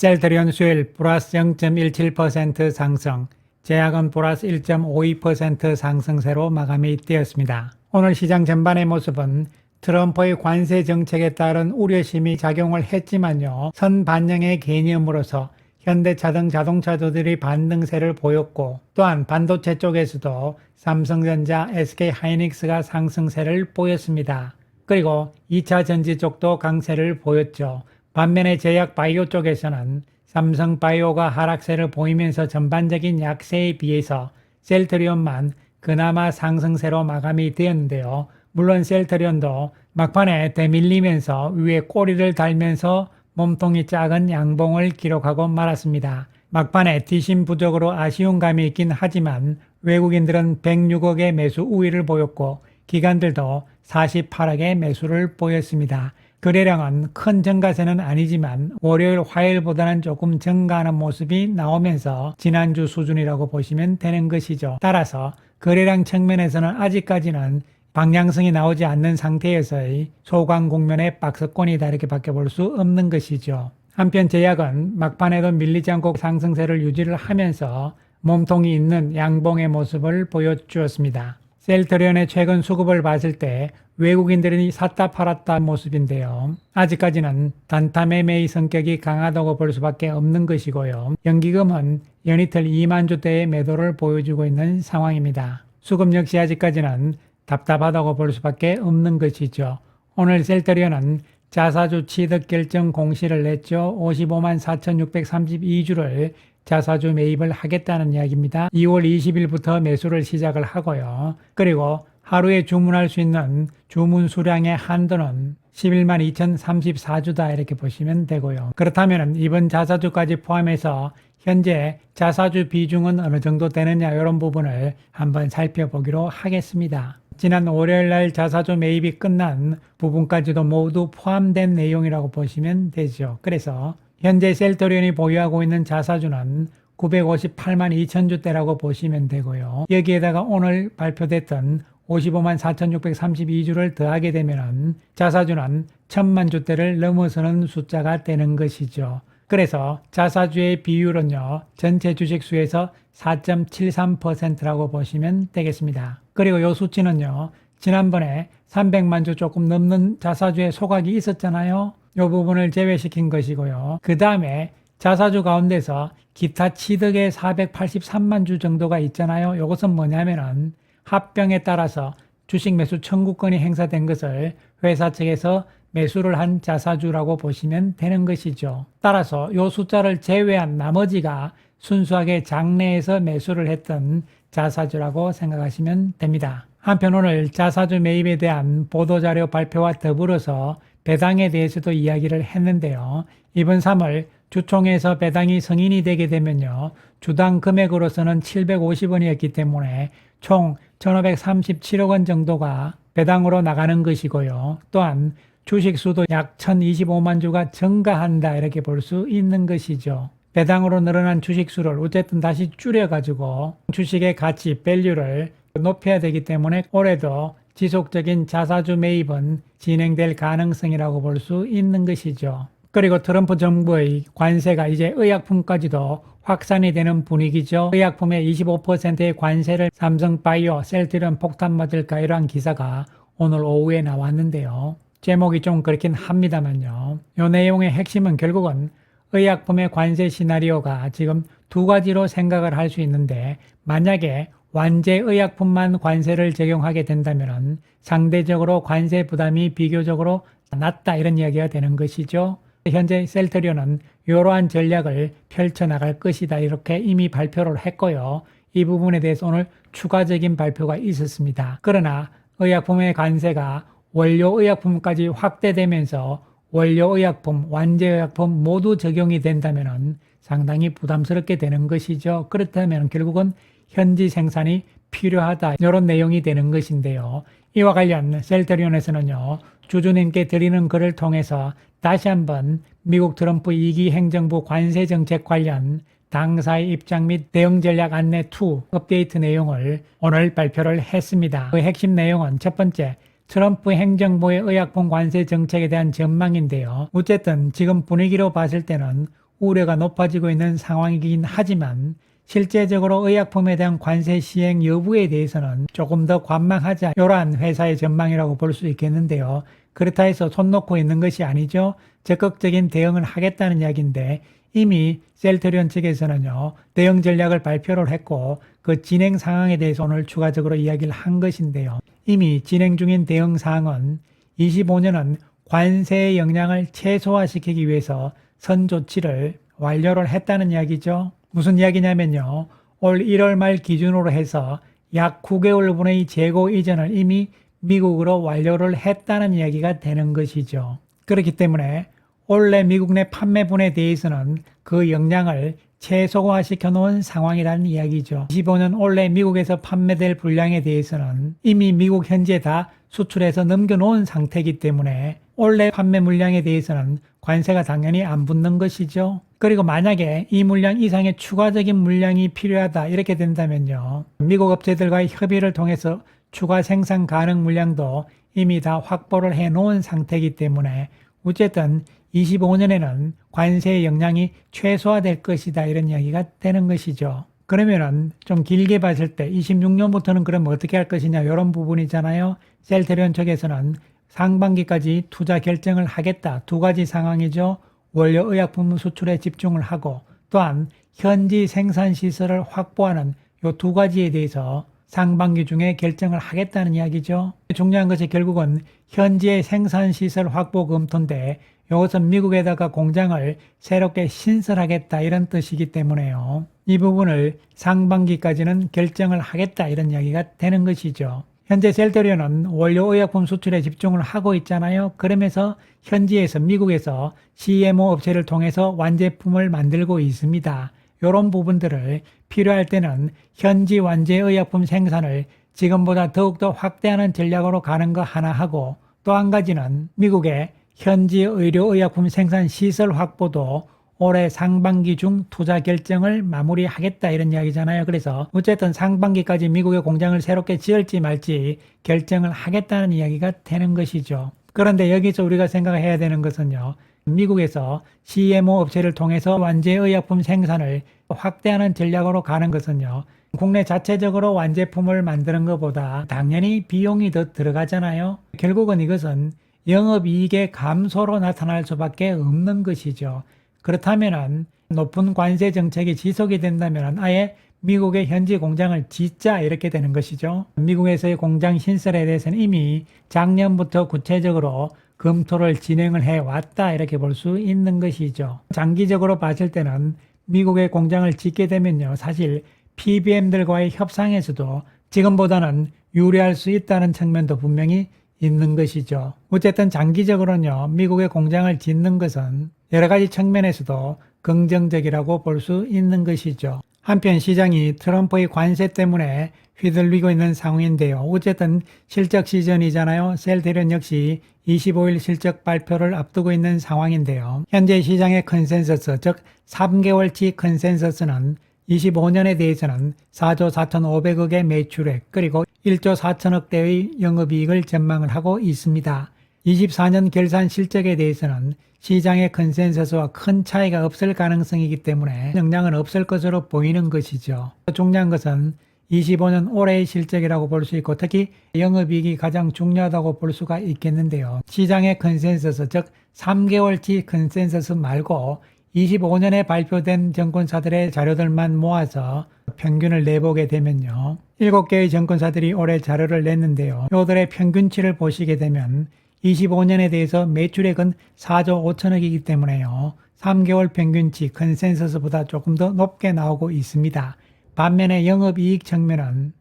셀트리온 수요일 플러스 0.17% 상승, 제약은 플러스 1.52% 상승세로 마감이 되었습니다. 오늘 시장 전반의 모습은 트럼프의 관세 정책에 따른 우려심이 작용을 했지만요. 선반영의 개념으로서 현대차 등 자동차주들이 반등세를 보였고, 또한 반도체 쪽에서도 삼성전자, SK하이닉스가 상승세를 보였습니다. 그리고 2차 전지 쪽도 강세를 보였죠. 반면에 제약 바이오 쪽에서는 삼성바이오가 하락세를 보이면서 전반적인 약세에 비해서 셀트리온만 그나마 상승세로 마감이 되었는데요. 물론 셀트리온도 막판에 되밀리면서 위에 꼬리를 달면서 몸통이 작은 양봉을 기록하고 말았습니다. 막판에 뒷심 부족으로 아쉬운 감이 있긴 하지만 외국인들은 106억의 매수 우위를 보였고 기관들도 48억의 매수를 보였습니다. 거래량은 큰 증가세는 아니지만 월요일, 화요일보다는 조금 증가하는 모습이 나오면서 지난주 수준이라고 보시면 되는 것이죠. 따라서 거래량 측면에서는 아직까지는 방향성이 나오지 않는 상태에서의 소강 국면의 박스권이다 이렇게 밖에 볼 수 없는 것이죠. 한편 제약은 막판에도 밀리지 않고 상승세를 유지를 하면서 몸통이 있는 양봉의 모습을 보여주었습니다. 셀트리온의 최근 수급을 봤을 때 외국인들이 샀다 팔았다 모습인데요. 아직까지는 단타 매매의 성격이 강하다고 볼 수밖에 없는 것이고요. 연기금은 연이틀 2만 주대의 매도를 보여주고 있는 상황입니다. 수급 역시 아직까지는 답답하다고 볼 수밖에 없는 것이죠. 오늘 셀트리온은 자사주 취득 결정 공시를 냈죠. 55만 4,632주를 자사주 매입을 하겠다는 이야기입니다. 2월 20일부터 매수를 시작을 하고요. 그리고 하루에 주문할 수 있는 주문 수량의 한도는 11만 2,034주다 이렇게 보시면 되고요. 그렇다면 이번 자사주까지 포함해서 현재 자사주 비중은 어느 정도 되느냐 이런 부분을 한번 살펴보기로 하겠습니다. 지난 월요일날 자사주 매입이 끝난 부분까지도 모두 포함된 내용이라고 보시면 되죠. 그래서 현재 셀트리온이 보유하고 있는 자사주는 958만 2천주대라고 보시면 되고요. 여기에다가 오늘 발표됐던 55만 4,632주를 더하게 되면 자사주는 1,000만 주대를 넘어서는 숫자가 되는 것이죠. 그래서 자사주의 비율은요, 전체 주식수에서 4.73%라고 보시면 되겠습니다. 그리고 이 수치는요, 지난번에 300만 주 조금 넘는 자사주의 소각이 있었잖아요. 이 부분을 제외시킨 것이고요. 그 다음에 자사주 가운데서 기타 취득의 483만 주 정도가 있잖아요. 이것은 뭐냐면은 합병에 따라서 주식 매수 청구권이 행사된 것을 회사 측에서 매수를 한 자사주라고 보시면 되는 것이죠. 따라서 이 숫자를 제외한 나머지가 순수하게 장내에서 매수를 했던 자사주라고 생각하시면 됩니다. 한편 오늘 자사주 매입에 대한 보도자료 발표와 더불어서 배당에 대해서도 이야기를 했는데요. 이번 3월 주총에서 배당이 승인이 되게 되면요, 주당 금액으로서는 750원이었기 때문에 총 1,537억 원 정도가 배당으로 나가는 것이고요. 또한 주식 수도 약 1,025만 주가 증가한다 이렇게 볼 수 있는 것이죠. 배당으로 늘어난 주식 수를 어쨌든 다시 줄여가지고 주식의 가치, 밸류를 높여야 되기 때문에 올해도 지속적인 자사주 매입은 진행될 가능성이라고 볼 수 있는 것이죠. 그리고 트럼프 정부의 관세가 이제 의약품까지도 확산이 되는 분위기죠. 의약품의 25%의 관세를 삼성바이오, 셀트리온 폭탄 맞을까 이러한 기사가 오늘 오후에 나왔는데요. 제목이 좀 그렇긴 합니다만요. 이 내용의 핵심은 결국은 의약품의 관세 시나리오가 지금 두 가지로 생각을 할 수 있는데, 만약에 완제 의약품만 관세를 적용하게 된다면 상대적으로 관세 부담이 비교적으로 낮다 이런 이야기가 되는 것이죠. 현재 셀트리온은 이러한 전략을 펼쳐나갈 것이다 이렇게 이미 발표를 했고요. 이 부분에 대해서 오늘 추가적인 발표가 있었습니다. 그러나 의약품의 관세가 원료의약품까지 확대되면서 원료의약품, 완제의약품 모두 적용이 된다면 상당히 부담스럽게 되는 것이죠. 그렇다면 결국은 현지 생산이 필요하다 이런 내용이 되는 것인데요. 이와 관련 셀트리온에서는요, 주주님께 드리는 글을 통해서 다시 한번 미국 트럼프 2기 행정부 관세 정책 관련 당사의 입장 및 대응 전략 안내 2 업데이트 내용을 오늘 발표를 했습니다. 그 핵심 내용은 첫 번째, 트럼프 행정부의 의약품 관세 정책에 대한 전망인데요. 어쨌든 지금 분위기로 봤을 때는 우려가 높아지고 있는 상황이긴 하지만 실제적으로 의약품에 대한 관세 시행 여부에 대해서는 조금 더 관망하자, 이러한 회사의 전망이라고 볼 수 있겠는데요. 그렇다 해서 손 놓고 있는 것이 아니죠. 적극적인 대응을 하겠다는 이야기인데, 이미 셀트리온 측에서는요, 대응 전략을 발표를 했고 그 진행 상황에 대해서 오늘 추가적으로 이야기를 한 것인데요. 이미 진행 중인 대응 사항은 25년은 관세의 영향을 최소화시키기 위해서 선 조치를 완료를 했다는 이야기죠. 무슨 이야기냐면요, 올 1월 말 기준으로 해서 약 9개월분의 재고 이전을 이미 미국으로 완료를 했다는 이야기가 되는 것이죠. 그렇기 때문에 올해 미국 내 판매분에 대해서는 그 영향을 최소화시켜 놓은 상황이라는 이야기죠. 25년 올해 미국에서 판매될 분량에 대해서는 이미 미국 현지에 다 수출해서 넘겨놓은 상태이기 때문에 올해 판매 물량에 대해서는 관세가 당연히 안 붙는 것이죠. 그리고 만약에 이 물량 이상의 추가적인 물량이 필요하다 이렇게 된다면요, 미국 업체들과의 협의를 통해서 추가 생산 가능 물량도 이미 다 확보를 해 놓은 상태이기 때문에 어쨌든 25년에는 관세의 영향이 최소화될 것이다 이런 이야기가 되는 것이죠. 그러면은 좀 길게 봤을 때 26년부터는 그럼 어떻게 할 것이냐 이런 부분이잖아요. 셀트리온 측에서는 상반기까지 투자 결정을 하겠다, 두 가지 상황이죠. 원료 의약품 수출에 집중을 하고 또한 현지 생산 시설을 확보하는 이 두 가지에 대해서 상반기 중에 결정을 하겠다는 이야기죠. 중요한 것이 결국은 현지의 생산 시설 확보 검토인데, 이것은 미국에다가 공장을 새롭게 신설하겠다 이런 뜻이기 때문에요, 이 부분을 상반기까지는 결정을 하겠다 이런 이야기가 되는 것이죠. 현재 셀트리온은 원료 의약품 수출에 집중을 하고 있잖아요. 그러면서 현지에서 미국에서 CMO 업체를 통해서 완제품을 만들고 있습니다. 이런 부분들을 필요할 때는 현지 완제 의약품 생산을 지금보다 더욱더 확대하는 전략으로 가는 거 하나 하고, 또 한 가지는 미국의 현지 의료 의약품 생산 시설 확보도 올해 상반기 중 투자 결정을 마무리하겠다 이런 이야기잖아요. 그래서 어쨌든 상반기까지 미국의 공장을 새롭게 지을지 말지 결정을 하겠다는 이야기가 되는 것이죠. 그런데 여기서 우리가 생각해야 되는 것은요, 미국에서 CMO 업체를 통해서 완제 의약품 생산을 확대하는 전략으로 가는 것은요, 국내 자체적으로 완제품을 만드는 것보다 당연히 비용이 더 들어가잖아요. 결국은 이것은 영업이익의 감소로 나타날 수밖에 없는 것이죠. 그렇다면 높은 관세 정책이 지속이 된다면 아예 미국의 현지 공장을 짓자 이렇게 되는 것이죠. 미국에서의 공장 신설에 대해서는 이미 작년부터 구체적으로 검토를 진행을 해왔다 이렇게 볼 수 있는 것이죠. 장기적으로 봤을 때는 미국의 공장을 짓게 되면요, 사실 PBM들과의 협상에서도 지금보다는 유리할 수 있다는 측면도 분명히 있는 것이죠. 어쨌든 장기적으로는요, 미국의 공장을 짓는 것은 여러 가지 측면에서도 긍정적이라고 볼 수 있는 것이죠. 한편 시장이 트럼프의 관세 때문에 휘둘리고 있는 상황인데요. 어쨌든 실적 시즌이잖아요. 셀트리온 역시 25일 실적 발표를 앞두고 있는 상황인데요. 현재 시장의 컨센서스, 즉 3개월치 컨센서스는 25년에 대해서는 4조 4,500억의 매출액 그리고 1조 4천억대의 영업이익을 전망을 하고 있습니다. 24년 결산 실적에 대해서는 시장의 컨센서스와 큰 차이가 없을 가능성이기 때문에 영향은 없을 것으로 보이는 것이죠. 중요한 것은 25년 올해의 실적이라고 볼 수 있고 특히 영업이익이 가장 중요하다고 볼 수가 있겠는데요. 시장의 컨센서스, 즉 3개월치 컨센서스 말고 25년에 발표된 증권사들의 자료들만 모아서 평균을 내보게 되면요, 7개의 증권사들이 올해 자료를 냈는데요. 이들의 평균치를 보시게 되면 25년에 대해서 매출액은 4조 5천억이기 때문에요, 3개월 평균치 컨센서스보다 조금 더 높게 나오고 있습니다. 반면에 영업이익 측면은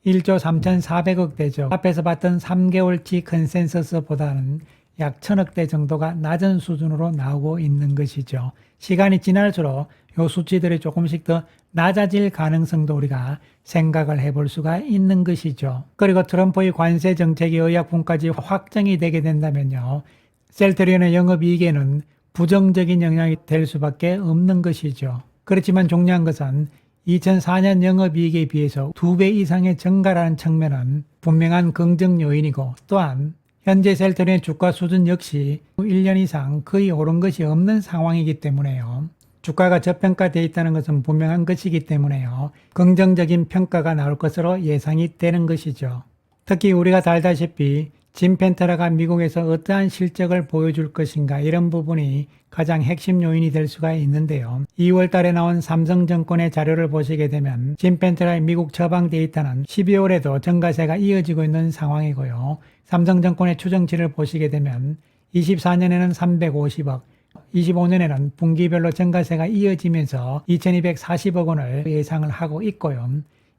1조 3,400억대죠. 앞에서 봤던 3개월치 컨센서스보다는 약 1,000억대 정도가 낮은 수준으로 나오고 있는 것이죠. 시간이 지날수록 이 수치들이 조금씩 더 낮아질 가능성도 우리가 생각을 해볼 수가 있는 것이죠. 그리고 트럼프의 관세 정책이 의약품까지 확정이 되게 된다면요, 셀트리온의 영업이익에는 부정적인 영향이 될 수밖에 없는 것이죠. 그렇지만 중요한 것은 2004년 영업이익에 비해서 2배 이상의 증가라는 측면은 분명한 긍정 요인이고, 또한 현재 셀트리온의 주가 수준 역시 1년 이상 거의 오른 것이 없는 상황이기 때문에요, 주가가 저평가되어 있다는 것은 분명한 것이기 때문에요. 긍정적인 평가가 나올 것으로 예상이 되는 것이죠. 특히 우리가 다 알다시피 짐펜트라가 미국에서 어떠한 실적을 보여줄 것인가 이런 부분이 가장 핵심 요인이 될 수가 있는데요. 2월 달에 나온 삼성증권의 자료를 보시게 되면 짐펜트라의 미국 처방 데이터는 12월에도 증가세가 이어지고 있는 상황이고요. 삼성증권의 추정치를 보시게 되면 24년에는 350억, 25년에는 분기별로 증가세가 이어지면서 2240억 원을 예상을 하고 있고요.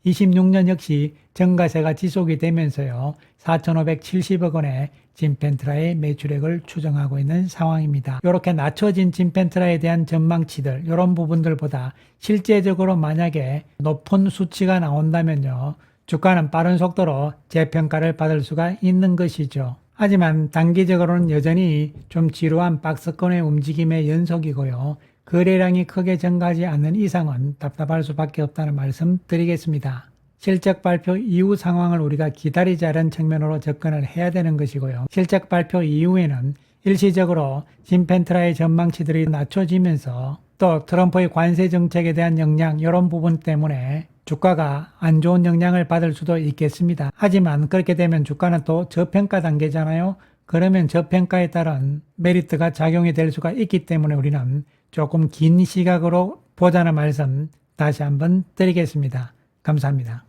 26년 역시 증가세가 지속이 되면서요. 4570억 원의 짐펜트라의 매출액을 추정하고 있는 상황입니다. 이렇게 낮춰진 짐펜트라에 대한 전망치들 이런 부분들보다 실제적으로 만약에 높은 수치가 나온다면요. 주가는 빠른 속도로 재평가를 받을 수가 있는 것이죠. 하지만 단기적으로는 여전히 좀 지루한 박스권의 움직임의 연속이고요. 거래량이 크게 증가하지 않는 이상은 답답할 수밖에 없다는 말씀 드리겠습니다. 실적 발표 이후 상황을 우리가 기다리자는 측면으로 접근을 해야 되는 것이고요. 실적 발표 이후에는 일시적으로 짐펜트라의 전망치들이 낮춰지면서 또 트럼프의 관세 정책에 대한 영향 이런 부분 때문에 주가가 안 좋은 영향을 받을 수도 있겠습니다. 하지만 그렇게 되면 주가는 또 저평가 단계잖아요. 그러면 저평가에 따른 메리트가 작용이 될 수가 있기 때문에 우리는 조금 긴 시각으로 보자는 말씀 다시 한번 드리겠습니다. 감사합니다.